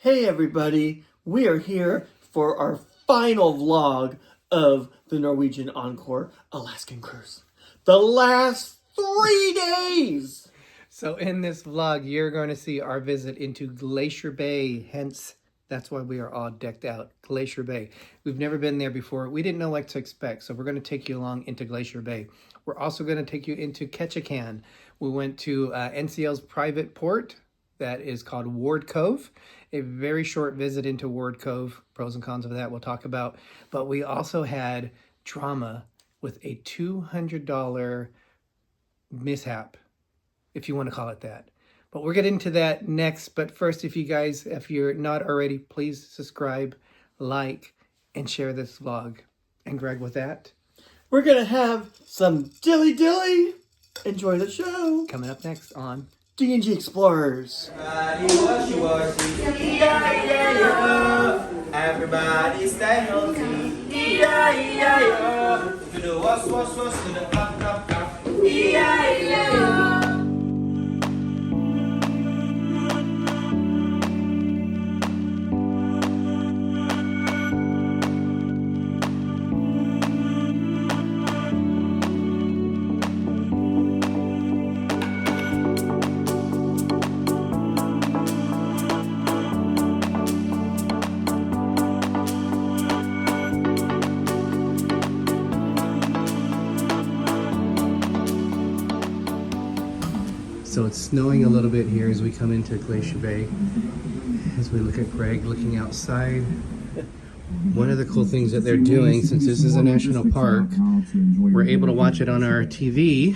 Hey everybody, we are here for our final vlog of the Norwegian Encore Alaskan Cruise. The last 3 days! So in this vlog, you're going to see our visit into Glacier Bay, hence that's why we are all decked out, Glacier Bay. We've never been there before. We didn't know what to expect, so we're going to take you along into Glacier Bay. We're also going to take you into Ketchikan. We went to NCL's private port that is called Ward Cove. A very short visit into Ward Cove. Pros and cons of that we'll talk about. But we also had drama with a $200 mishap, if you want to call it that. But we'll get into that next. But first, if you're not already, please subscribe, like, and share this vlog. And Greg, with that, we're gonna have some dilly. Enjoy the show. Coming up next on D&G Explorers. Everybody stay healthy. To the wash, to the up. So it's snowing a little bit here as we come into Glacier Bay. As we look at Greg looking outside. One of the cool things that they're doing, since this is a national park, we're able to watch it on our TV,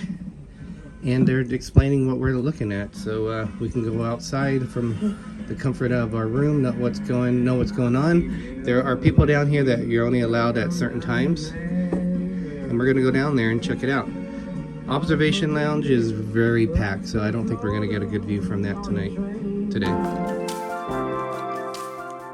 and they're explaining what we're looking at. So we can go outside from the comfort of our room, know what's going on. There are people down here that you're only allowed at certain times, and we're gonna go down there and check it out. Observation lounge is very packed, so I don't think we're going to get a good view from that today.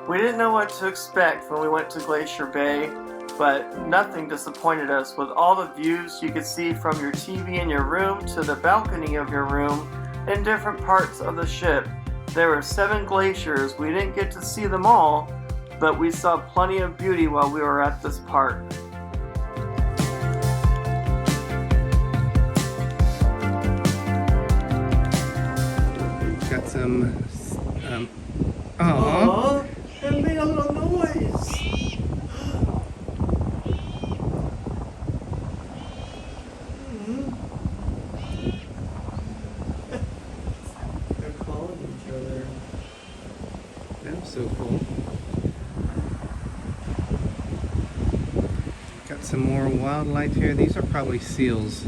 We didn't know what to expect when we went to Glacier Bay, but nothing disappointed us with all the views you could see from your TV in your room to the balcony of your room in different parts of the ship. There were 7 glaciers. We didn't get to see them all, but we saw plenty of beauty while we were at this park. Got some, It made a little noise. They're calling each other. That's so cool. Got some more wildlife here. These are probably seals.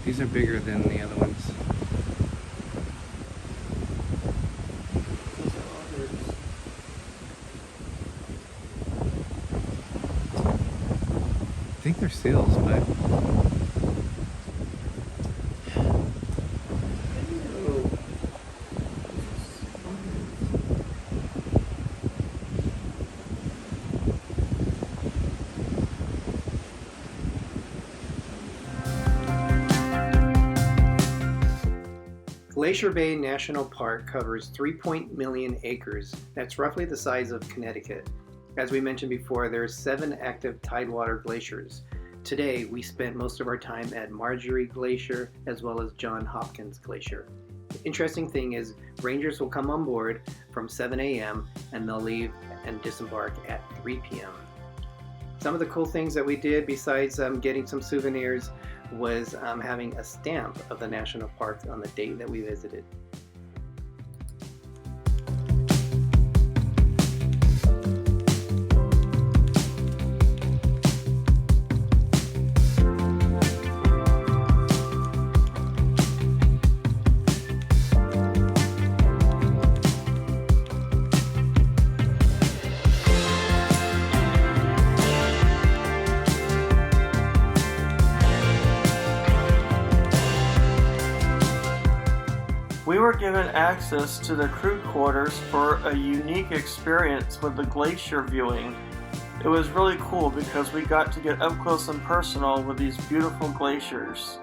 These are bigger than the other ones. Those are otters. I think they're seals, but Glacier Bay National Park covers 3 million acres. That's roughly the size of Connecticut. As we mentioned before, there are 7 active tidewater glaciers. Today, we spent most of our time at Marjorie Glacier as well as John Hopkins Glacier. The interesting thing is, rangers will come on board from 7 a.m. and they'll leave and disembark at 3 p.m. Some of the cool things that we did, besides getting some souvenirs, was having a stamp of the national park on the date that we visited. We were given access to the crew quarters for a unique experience with the glacier viewing. It was really cool because we got to get up close and personal with these beautiful glaciers.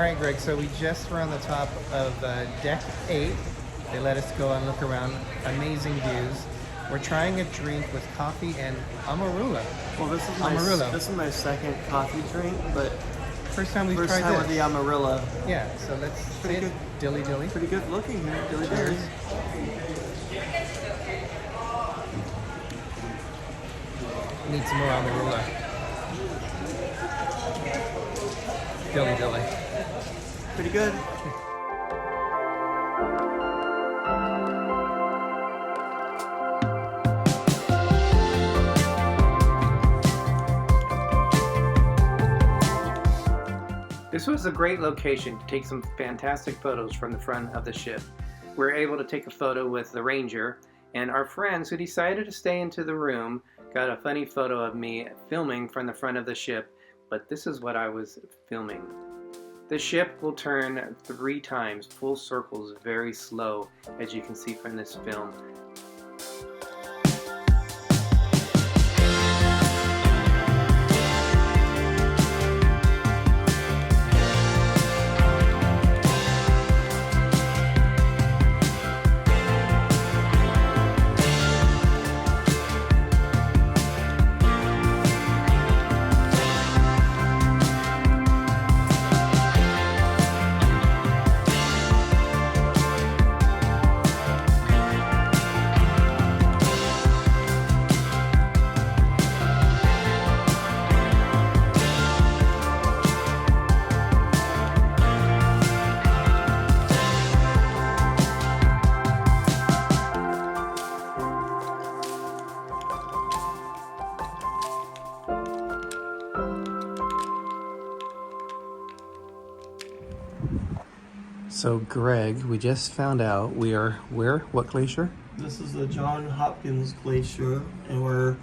right, Greg, so we just were on the top of deck 8. They let us go and look around. Amazing views. We're trying a drink with coffee and amarula. Well, this is my second coffee drink, but First time we've first tried time this. with the amarilla. Yeah, so let's Pretty say good. Dilly dilly. Pretty good looking here. Dilly dilly. Cheers. Need some more amarula. Dilly dilly. Pretty good. This was a great location to take some fantastic photos from the front of the ship. We were able to take a photo with the ranger, and our friends who decided to stay into the room got a funny photo of me filming from the front of the ship, but this is what I was filming. The ship will turn 3 times full circles very slow, as you can see from this film. So Greg, we just found out we are where? What glacier? This is the John Hopkins Glacier, and we're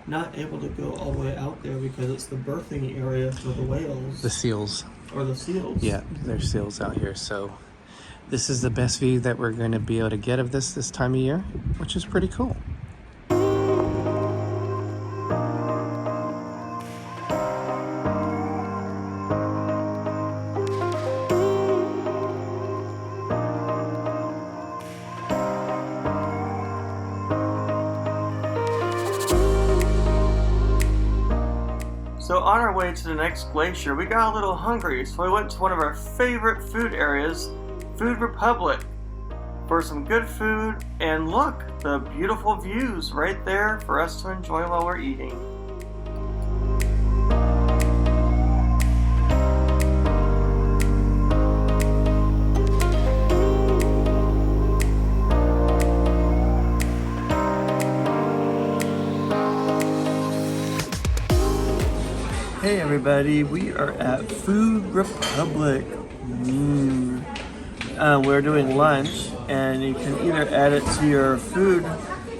not able to go all the way out there because it's the birthing area for the whales. The seals. Or the seals. Yeah, there's seals out here. So this is the best view that we're going to be able to get of this time of year, which is pretty cool. So on our way to the next glacier, we got a little hungry, so we went to one of our favorite food areas, Food Republic, for some good food, and look, the beautiful views right there for us to enjoy while we're eating. Hey everybody, we are at Food Republic. We're doing lunch, and you can either add it to your food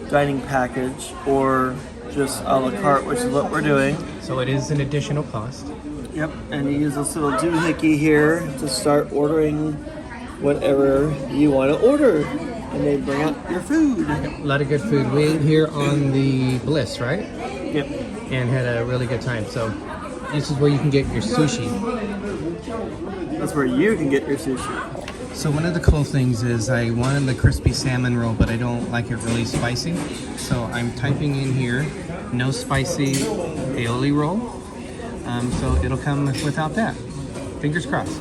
dining package or just a la carte, which is what we're doing. So it is an additional cost. Yep, and you use this little doohickey here to start ordering whatever you want to order, and they bring out your food. A lot of good food. We ate here on the Bliss, right? Yep. And had a really good time. So this is where you can get your sushi. That's where you can get your sushi. So one of the cool things is I wanted the crispy salmon roll, but I don't like it really spicy. So I'm typing in here, no spicy aioli roll. So it'll come without that. Fingers crossed.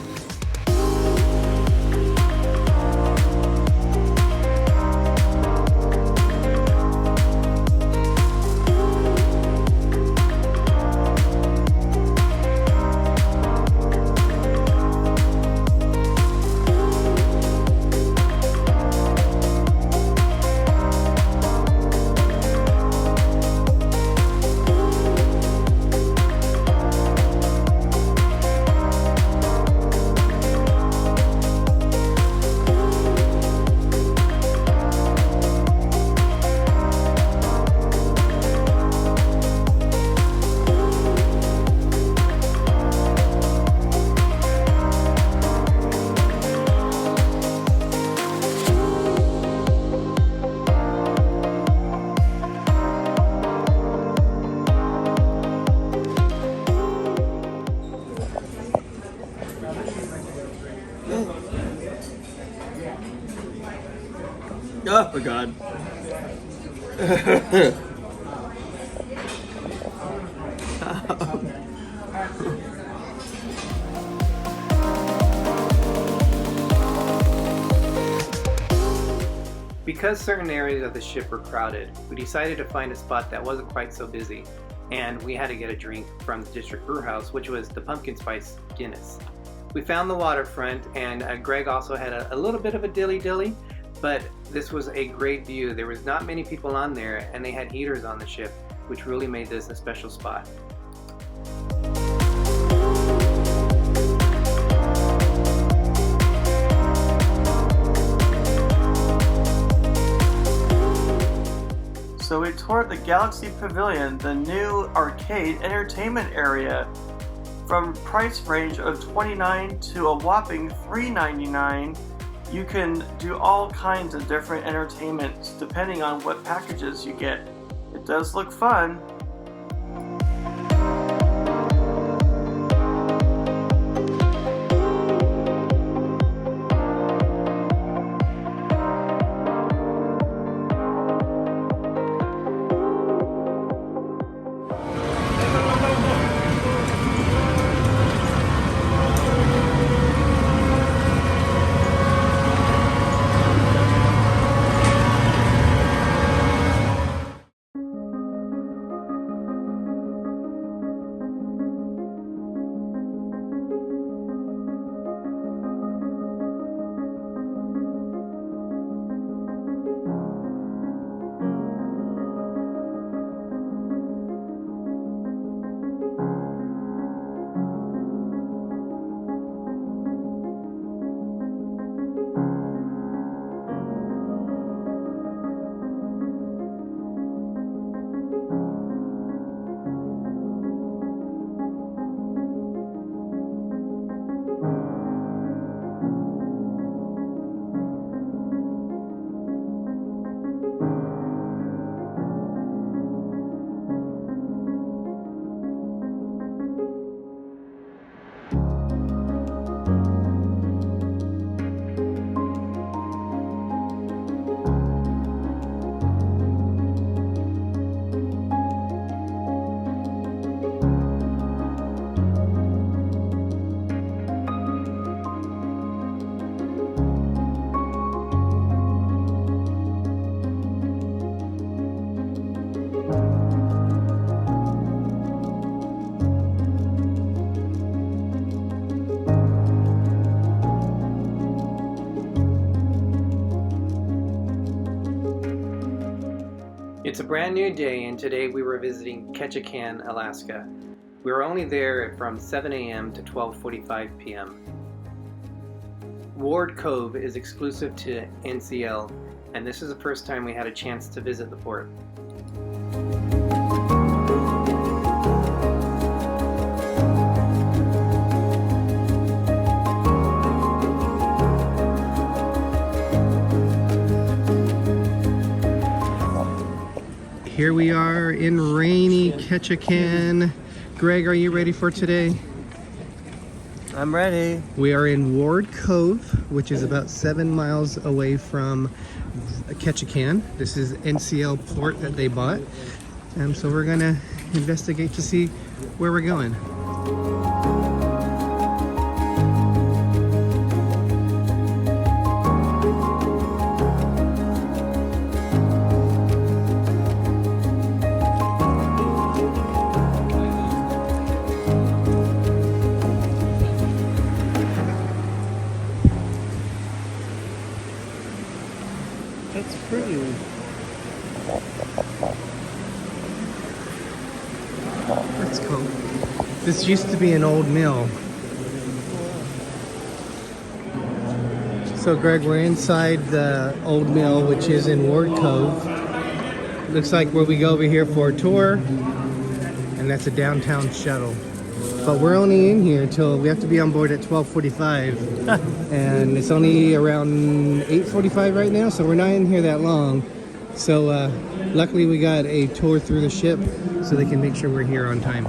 Oh my god. Because certain areas of the ship were crowded, we decided to find a spot that wasn't quite so busy, and we had to get a drink from the district brew house, which was the pumpkin spice Guinness. We found the waterfront, and Greg also had a little bit of a dilly-dilly, but this was a great view. There was not many people on there, and they had heaters on the ship, which really made this a special spot. So we toured the Galaxy Pavilion, the new arcade entertainment area, from price range of $29 to a whopping $3.99. You can do all kinds of different entertainments depending on what packages you get. It does look fun. It's a brand new day, and today we were visiting Ketchikan, Alaska. We were only there from 7 a.m. to 12:45 p.m. Ward Cove is exclusive to NCL, and this is the first time we had a chance to visit the port. Here we are in rainy Ketchikan. Greg, are you ready for today? I'm ready. We are in Ward Cove, which is about 7 miles away from Ketchikan. This is NCL port that they bought. So we're gonna investigate to see where we're going. That's pretty. That's cool. This used to be an old mill. So Greg, we're inside the old mill, which is in Ward Cove. Looks like where we go over here for a tour, and that's a downtown shuttle. But we're only in here till we have to be on board at 12:45, and it's only around 8:45 right now, so we're not in here that long. So luckily we got a tour through the ship so they can make sure we're here on time.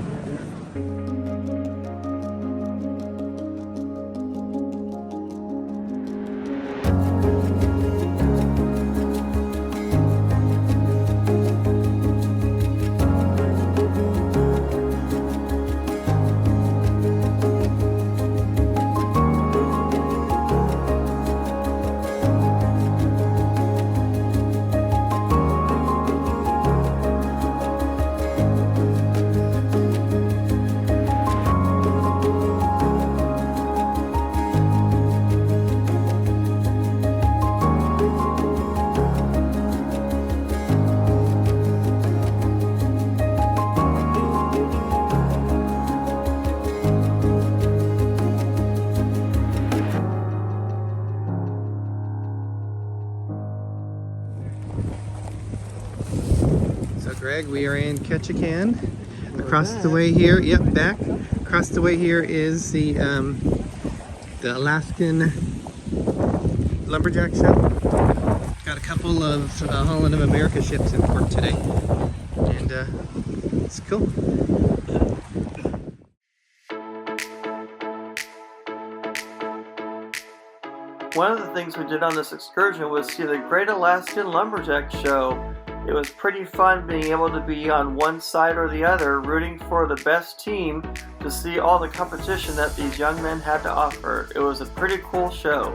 Greg, we are in Ketchikan. Across the way here, yep, back. Across the way here is the Alaskan lumberjack show. Got a couple of Holland of America ships in port today, and it's cool. One of the things we did on this excursion was see the Great Alaskan Lumberjack Show. It was pretty fun being able to be on one side or the other, rooting for the best team to see all the competition that these young men had to offer. It was a pretty cool show.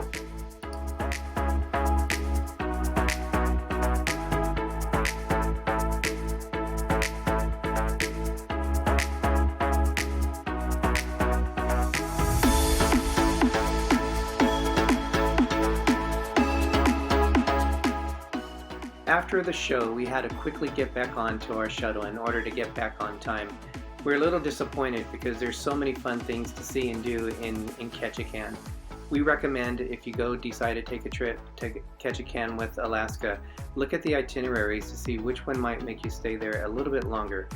After the show, we had to quickly get back onto our shuttle in order to get back on time. We're a little disappointed because there's so many fun things to see and do in Ketchikan. We recommend if you decide to take a trip to Ketchikan with Alaska, look at the itineraries to see which one might make you stay there a little bit longer.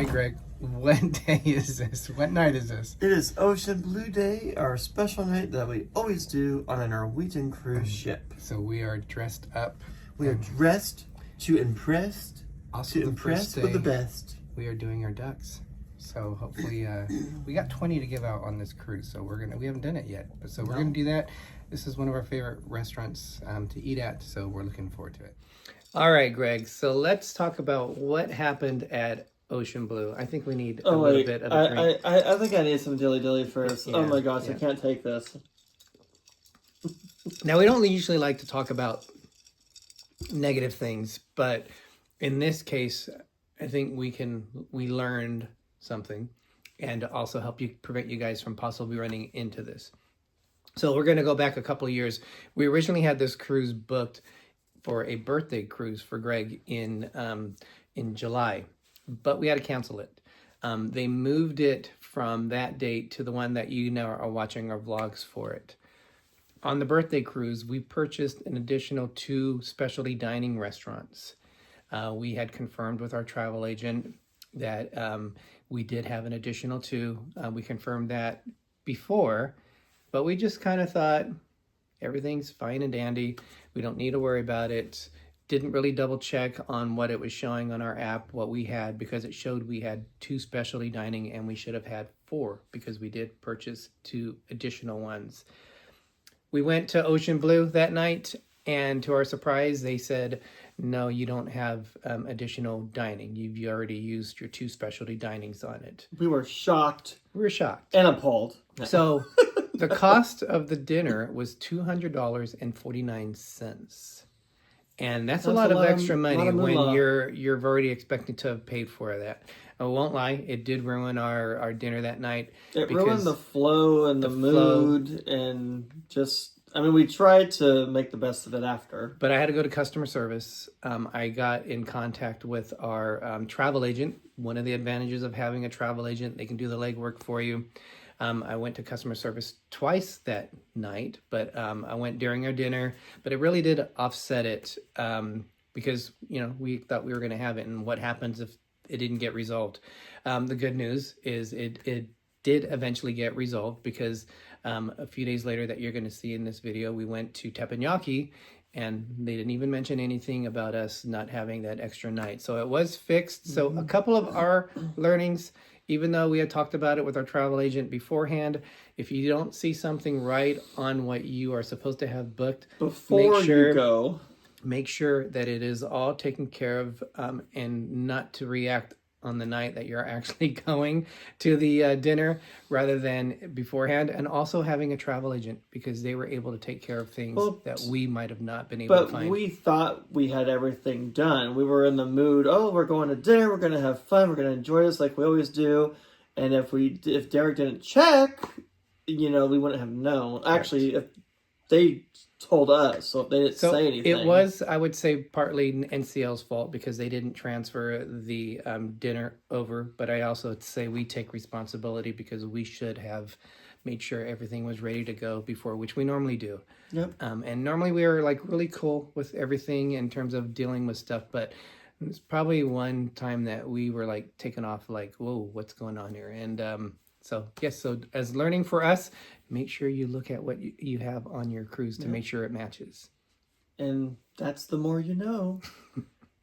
Greg, what day is this? What night is this? It is Ocean Blue Day, our special night that we always do on a Norwegian cruise ship. So we are dressed up. We are dressed to impress, Also to impress with the best. We are doing our ducks. So hopefully, we got 20 to give out on this cruise. So we haven't done it yet. So we're gonna do that. This is one of our favorite restaurants to eat at. So we're looking forward to it. All right, Greg. So let's talk about what happened at Ocean Blue. I think we need a little bit of a drink. I think I need some dilly first. Yeah, oh my gosh, yeah. I can't take this. Now, we don't usually like to talk about negative things, but in this case, I think we learned something and also help you prevent you guys from possibly running into this. So we're going to go back a couple of years. We originally had this cruise booked for a birthday cruise for Greg in July. But we had to cancel it. They moved it from that date to the one that you now are watching our vlogs for it. On the birthday cruise, we purchased an additional 2 specialty dining restaurants. We had confirmed with our travel agent that we did have an additional 2. We confirmed that before, but we just kind of thought everything's fine and dandy. We don't need to worry about it. Didn't really double check on what it was showing on our app, what we had, because it showed we had 2 specialty dining and we should have had 4 because we did purchase 2 additional ones. We went to Ocean Blue that night, and to our surprise, they said, no, you don't have additional dining. You've already used your 2 specialty dinings on it. We were shocked. We were shocked. And appalled. So the cost of the dinner was $200.49. And that's a lot of extra money when you're already expecting to have paid for that. I won't lie, it did ruin our dinner that night. It ruined the flow and the mood and just, I mean, we tried to make the best of it after. But I had to go to customer service. I got in contact with our travel agent. One of the advantages of having a travel agent, they can do the legwork for you. I went to customer service twice that night, but I went during our dinner, but it really did offset it because, we thought we were going to have it. And what happens if it didn't get resolved? The good news is it did eventually get resolved because a few days later that you're going to see in this video, we went to Teppanyaki and they didn't even mention anything about us not having that extra night. So it was fixed. So a couple of our learnings, even though we had talked about it with our travel agent beforehand, if you don't see something right on what you are supposed to have booked, make sure that it is all taken care of and not to react on the night that you're actually going to the dinner rather than beforehand, and also having a travel agent because they were able to take care of things that we might have not been able to find. But we thought we had everything done. We were in the mood, we're going to dinner, we're going to have fun, we're going to enjoy this like we always do. And if Derek didn't check, we wouldn't have known. Actually, if they told us, so they didn't So say anything. it was, I would say, partly NCL's fault because they didn't transfer the dinner over. But I also say we take responsibility because we should have made sure everything was ready to go before, which we normally do. Yep. And normally we are like really cool with everything in terms of dealing with stuff, but it's probably one time that we were like taken off like, whoa, what's going on here? And so yes, so as learning for us, make sure you look at what you have on your cruise to make sure it matches. And that's the more you know.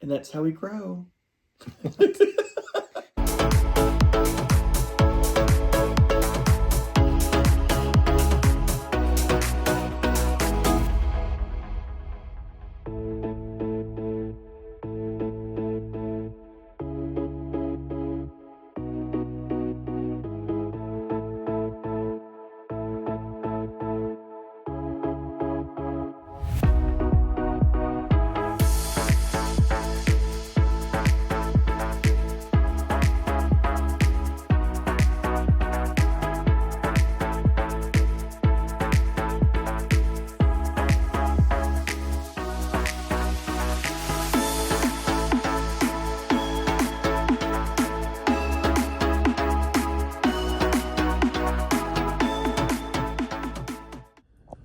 And that's how we grow.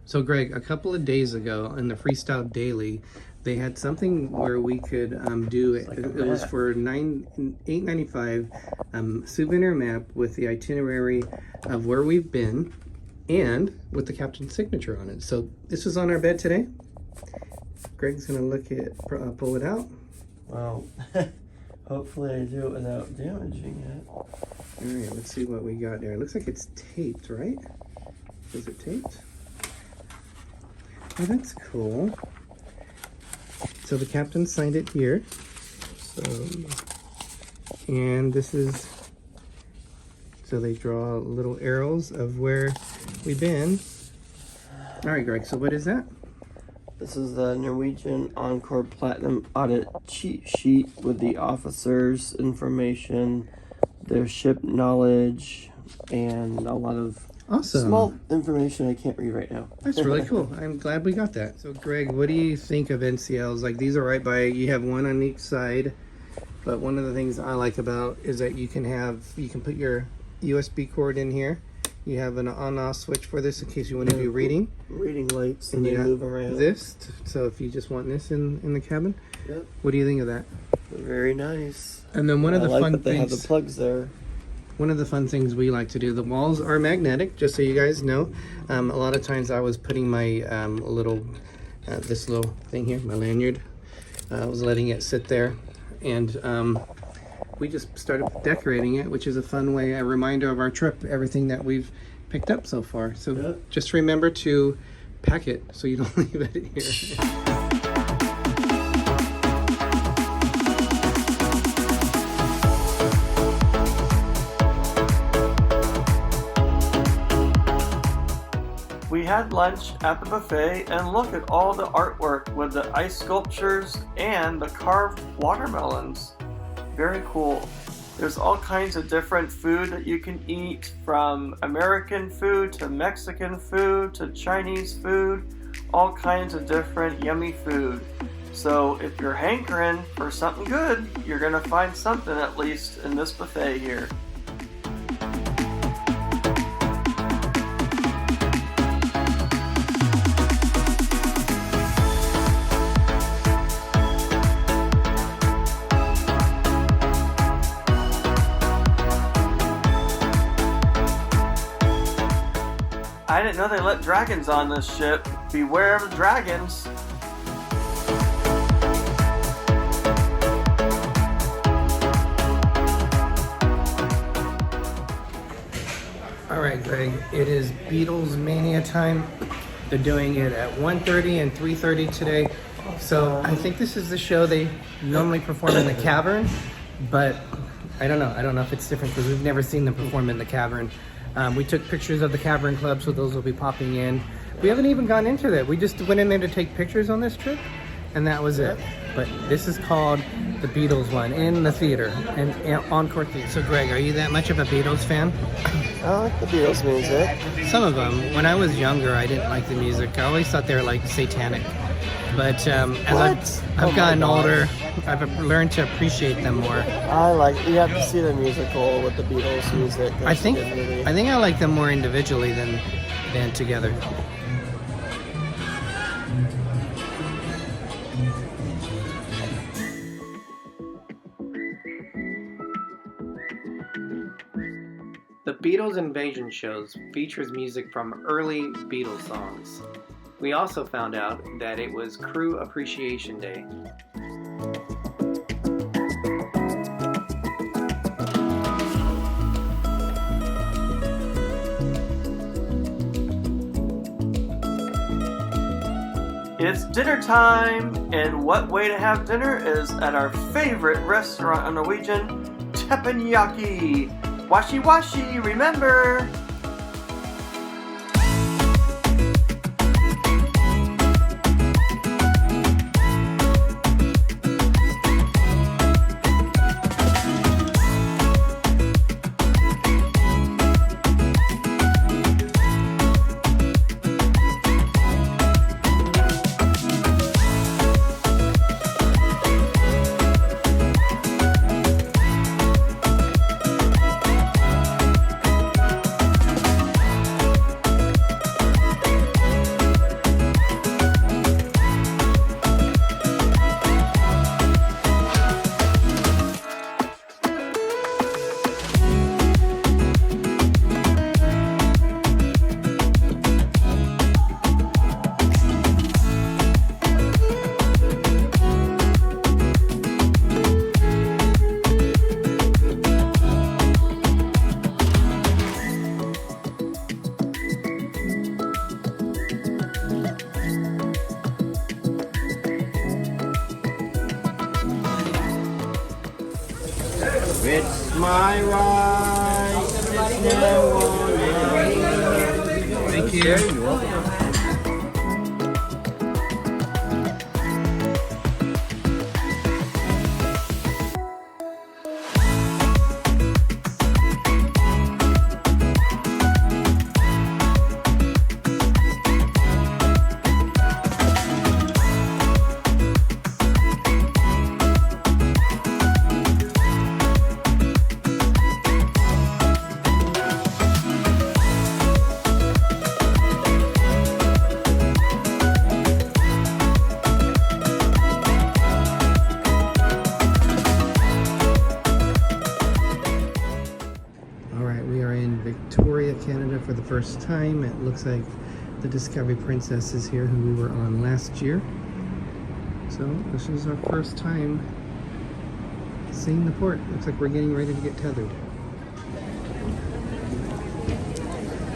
So Greg, a couple of days ago in the Freestyle Daily, they had something where we could do it. It was for $8.95 souvenir map with the itinerary of where we've been and with the captain's signature on it. So this was on our bed today. Greg's gonna look at pull it out. Well, hopefully I do it without damaging it. All right, let's see what we got there. It looks like it's taped, right? Is it taped? Oh, that's cool. So the captain signed it here. So, and this is, so they draw little arrows of where we've been. All right, Greg, so what is that? This is the Norwegian Encore Platinum Audit cheat sheet with the officers' information, their ship knowledge, and a lot of small information I can't read right now. That's really cool. I'm glad we got that. So Greg, what do you think of NCLs? Like these are right by, you have one on each side, but one of the things I like about is that you can put your USB cord in here. You have an on-off switch for this in case you want to do reading. Reading lights and they you move around. This, so if you just want this in the cabin. Yep. What do you think of that? Very nice. And then one of the fun that they have things, the plugs there. one of the fun things we like to do, the walls are magnetic, just so you guys know. A lot of times I was putting my this little thing here, my lanyard, I was letting it sit there, and we just started decorating it, which is a fun way, a reminder of our trip, everything that we've picked up so far. So just remember to pack it so you don't leave it here. We had lunch at the buffet and look at all the artwork with the ice sculptures and the carved watermelons. Very cool. There's all kinds of different food that you can eat, from American food to Mexican food to Chinese food, all kinds of different yummy food. So if you're hankering for something good, you're gonna find something at least in this buffet here. I didn't know they let dragons on this ship. Beware of dragons. All right, Greg, it is Beatles Mania time. They're doing it at 1:30 and 3:30 today. So I think this is the show they normally perform in the cavern, but I don't know. I don't know if it's different because we've never seen them perform in the cavern. We took pictures of the Cavern Club, so those will be popping in. We haven't even gone into that. We just went in there to take pictures on this trip, and that was it. but this is called the Beatles one in the theater, and Encore Theater. So Greg, are you that much of a Beatles fan? I like the Beatles music. Some of them. When I was younger, I didn't like the music. I always thought they were like satanic. But as I've gotten older, I've learned to appreciate them more. You have to see the musical with the Beatles music. I think I like them more individually than together. The Beatles Invasion shows features music from early Beatles songs. We also found out that it was Crew Appreciation Day. It's dinner time, and what way to have dinner is at our favorite restaurant on Norwegian, teppanyaki. Washi washi, remember! It's my right. It's no one. Thank you. Canada for the first time. It looks like the Discovery Princess is here, who we were on last year. So this is our first time seeing the port. Looks like we're getting ready to get tethered.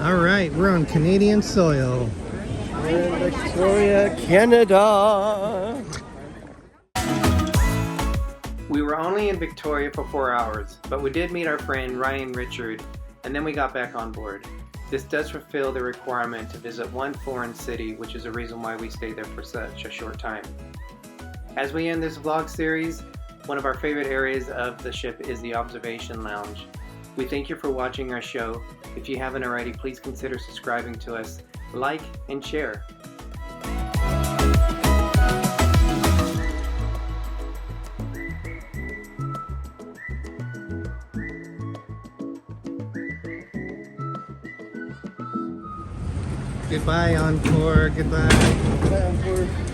All right, we're on Canadian soil. We're in Victoria, Canada. We were only in Victoria for 4 hours, but we did meet our friend Ryan Richard, and then we got back on board. This does fulfill the requirement to visit one foreign city, which is a reason why we stayed there for such a short time. As we end this vlog series, one of our favorite areas of the ship is the observation lounge. We thank you for watching our show. If you haven't already, please consider subscribing to us, like, and share. Goodbye, Encore. Goodbye. Bye, Encore.